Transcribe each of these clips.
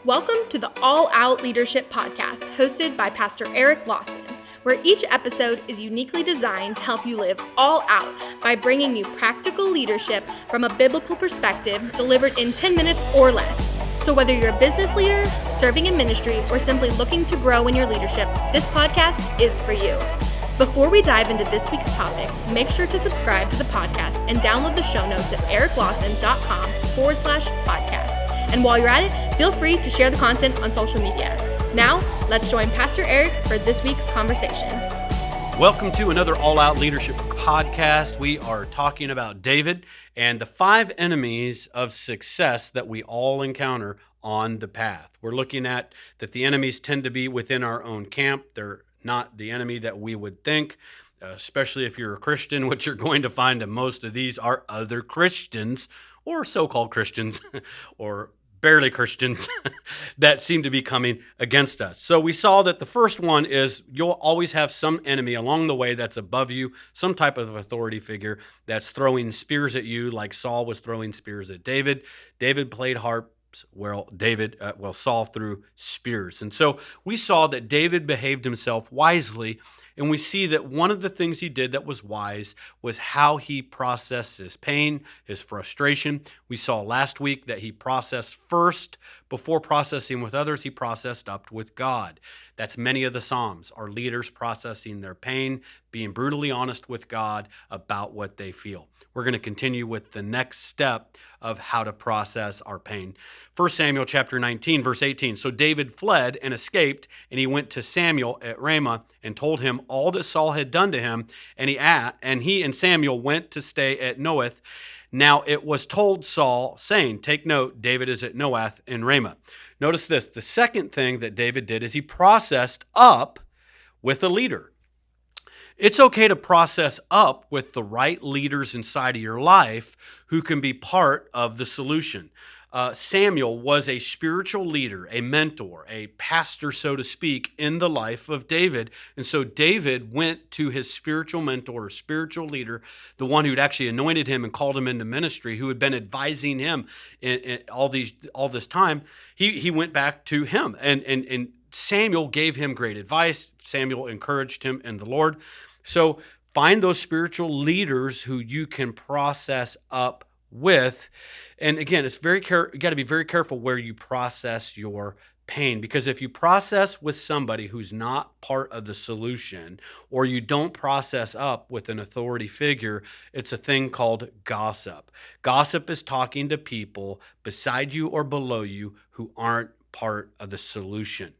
Welcome to the All Out Leadership Podcast, hosted by Pastor Eric Lawson, where each episode is uniquely designed to help you live all out by bringing you practical leadership from a biblical perspective delivered in 10 minutes or less. So whether you're a business leader, serving in ministry, or simply looking to grow in your leadership, this podcast is for you. Before we dive into this week's topic, make sure to subscribe to the podcast and download the show notes at ericlawson.com/podcast. And while you're at it, feel free to share the content on social media. Now, let's join Pastor Eric for this week's conversation. Welcome to another All Out Leadership Podcast. We are talking about David and the 5 enemies of success that we all encounter on the path. We're looking at that the enemies tend to be within our own camp. They're not the enemy that we would think, especially if you're a Christian. What you're going to find in most of these are other Christians or so-called Christians or barely Christians that seem to be coming against us. So we saw that the first one is you'll always have some enemy along the way that's above you, some type of authority figure that's throwing spears at you, like Saul was throwing spears at David. David played harp. Saul threw spears. And so we saw that David behaved himself wisely, and we see that one of the things he did that was wise was how he processed his pain, his frustration. We saw last week that he processed first. Before processing with others, he processed up with God. That's many of the Psalms, our leaders processing their pain, being brutally honest with God about what they feel. We're going to continue with the next step of how to process our pain. 1 Samuel chapter 19, verse 18. So David fled and escaped, and he went to Samuel at Ramah and told him all that Saul had done to him, and he and Samuel went to stay at Noath. Now it was told Saul, saying, take note, David is at Noath in Ramah. Notice this, the second thing that David did is he processed up with a leader. It's okay to process up with the right leaders inside of your life who can be part of the solution. Samuel was a spiritual leader, a mentor, a pastor, so to speak, in the life of David. And so David went to his spiritual mentor, spiritual leader, the one who'd actually anointed him and called him into ministry, who had been advising him in all this time. He went back to him, and Samuel gave him great advice. Samuel encouraged him in the Lord. So find those spiritual leaders who you can process up with. And again, you got to be very careful where you process your pain, because if you process with somebody who's not part of the solution, or you don't process up with an authority figure, it's a thing called gossip. Gossip is talking to people beside you or below you who aren't part of the solution.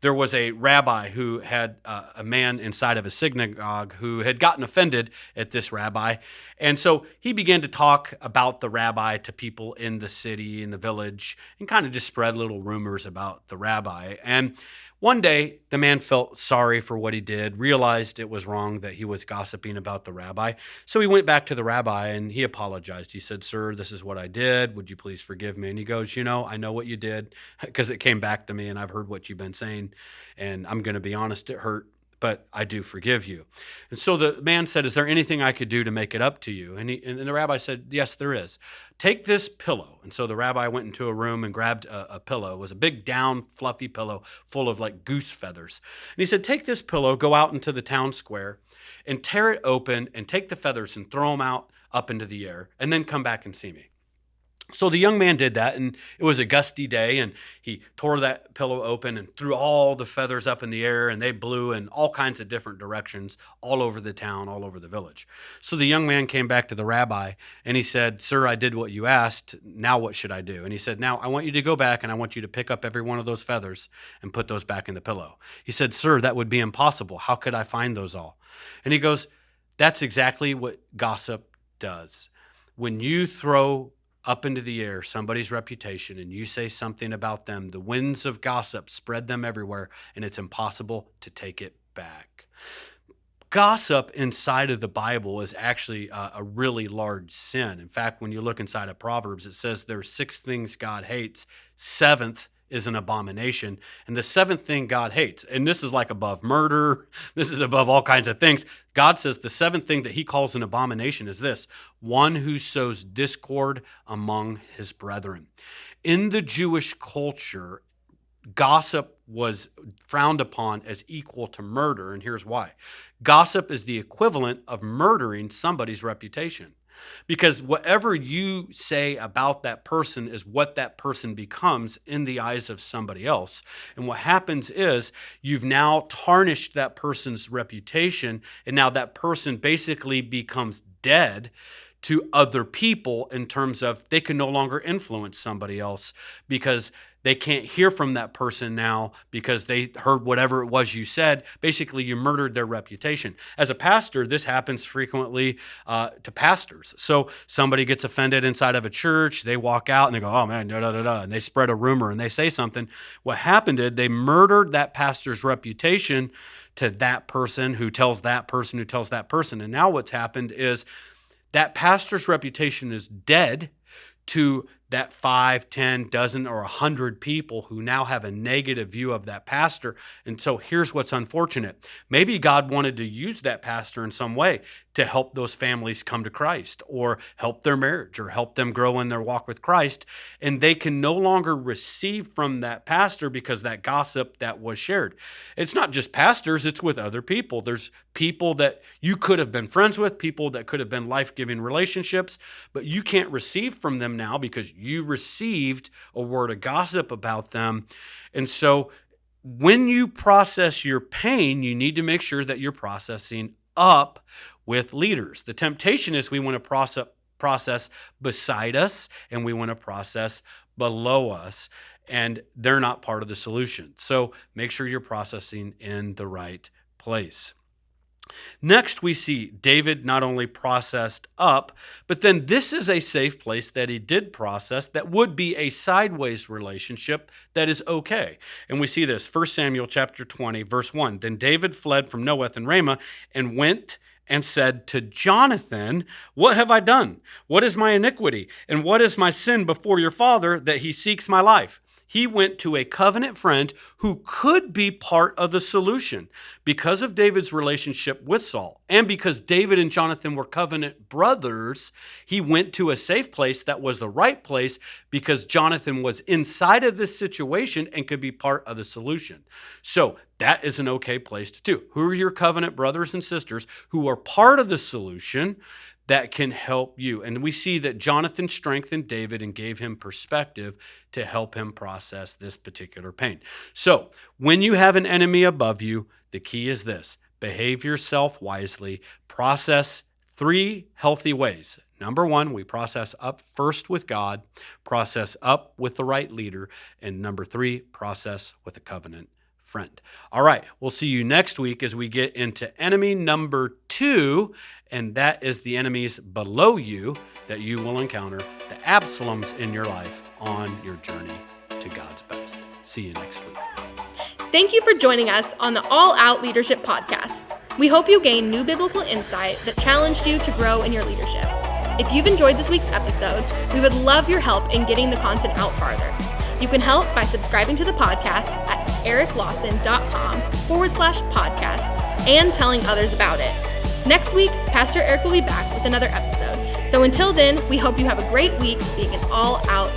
There was a rabbi who had a man inside of a synagogue who had gotten offended at this rabbi. And so he began to talk about the rabbi to people in the city, in the village, and kind of just spread little rumors about the rabbi. And one day, the man felt sorry for what he did, realized it was wrong that he was gossiping about the rabbi. So he went back to the rabbi and he apologized. He said, sir, this is what I did. Would you please forgive me? And he goes, I know what you did, because it came back to me and I've heard what you've been saying. And I'm going to be honest, it hurt, but I do forgive you. And so the man said, is there anything I could do to make it up to you? And the rabbi said, yes, there is. Take this pillow. And so the rabbi went into a room and grabbed a pillow. It was a big down, fluffy pillow full of like goose feathers. And he said, take this pillow, go out into the town square and tear it open and take the feathers and throw them out up into the air and then come back and see me. So the young man did that, and it was a gusty day, and he tore that pillow open and threw all the feathers up in the air, and they blew in all kinds of different directions all over the town, all over the village. So the young man came back to the rabbi, and he said, sir, I did what you asked. Now what should I do? And he said, now I want you to go back, and I want you to pick up every one of those feathers and put those back in the pillow. He said, sir, that would be impossible. How could I find those all? And he goes, that's exactly what gossip does. When you throw up into the air somebody's reputation and you say something about them, the winds of gossip spread them everywhere, and it's impossible to take it back. Gossip inside of the Bible is actually a really large sin. In fact, when you look inside of Proverbs, it says there's 6 things God hates. 7th is an abomination. And the 7th thing God hates, and this is like above murder, this is above all kinds of things. God says the 7th thing that he calls an abomination is this: one who sows discord among his brethren. In the Jewish culture, gossip was frowned upon as equal to murder, and here's why. Gossip is the equivalent of murdering somebody's reputation. Because whatever you say about that person is what that person becomes in the eyes of somebody else. And what happens is you've now tarnished that person's reputation, and now that person basically becomes dead to other people in terms of they can no longer influence somebody else because they can't hear from that person now because they heard whatever it was you said. Basically, you murdered their reputation. As a pastor, this happens frequently to pastors. So somebody gets offended inside of a church, they walk out and they go, oh man, da, da, da, da, and they spread a rumor and they say something. What happened is they murdered that pastor's reputation to that person who tells that person who tells that person. And now what's happened is that pastor's reputation is dead to that 5, 10, dozen, or 100 people who now have a negative view of that pastor. And so here's what's unfortunate. Maybe God wanted to use that pastor in some way to help those families come to Christ or help their marriage or help them grow in their walk with Christ. And they can no longer receive from that pastor because that gossip that was shared. It's not just pastors, it's with other people. There's people that you could have been friends with, people that could have been life-giving relationships, but you can't receive from them now because you received a word of gossip about them. And so when you process your pain, you need to make sure that you're processing up with leaders. The temptation is we want to process beside us and we want to process below us, and they're not part of the solution. So make sure you're processing in the right place. Next, we see David not only processed up, but then this is a safe place that he did process that would be a sideways relationship that is okay. And we see this, 1 Samuel chapter 20, verse 1. Then David fled from Noeth and Ramah and went and said to Jonathan, what have I done? What is my iniquity? And what is my sin before your father that he seeks my life? He went to a covenant friend who could be part of the solution. Because of David's relationship with Saul, and because David and Jonathan were covenant brothers, he went to a safe place that was the right place because Jonathan was inside of this situation and could be part of the solution. So that is an okay place to do. Who are your covenant brothers and sisters who are part of the solution that can help you? And we see that Jonathan strengthened David and gave him perspective to help him process this particular pain. So when you have an enemy above you, the key is this: behave yourself wisely, process 3 healthy ways. Number 1, we process up first with God, process up with the right leader, and number 3, process with a covenant friend. All right, we'll see you next week as we get into enemy number 2, and that is the enemies below you that you will encounter, the Absaloms in your life on your journey to God's best. See you next week. Thank you for joining us on the All Out Leadership Podcast. We hope you gained new biblical insight that challenged you to grow in your leadership. If you've enjoyed this week's episode, we would love your help in getting the content out farther. You can help by subscribing to the podcast at ericlawson.com/podcast and telling others about it. Next week, Pastor Eric will be back with another episode. So until then, we hope you have a great week being an all-out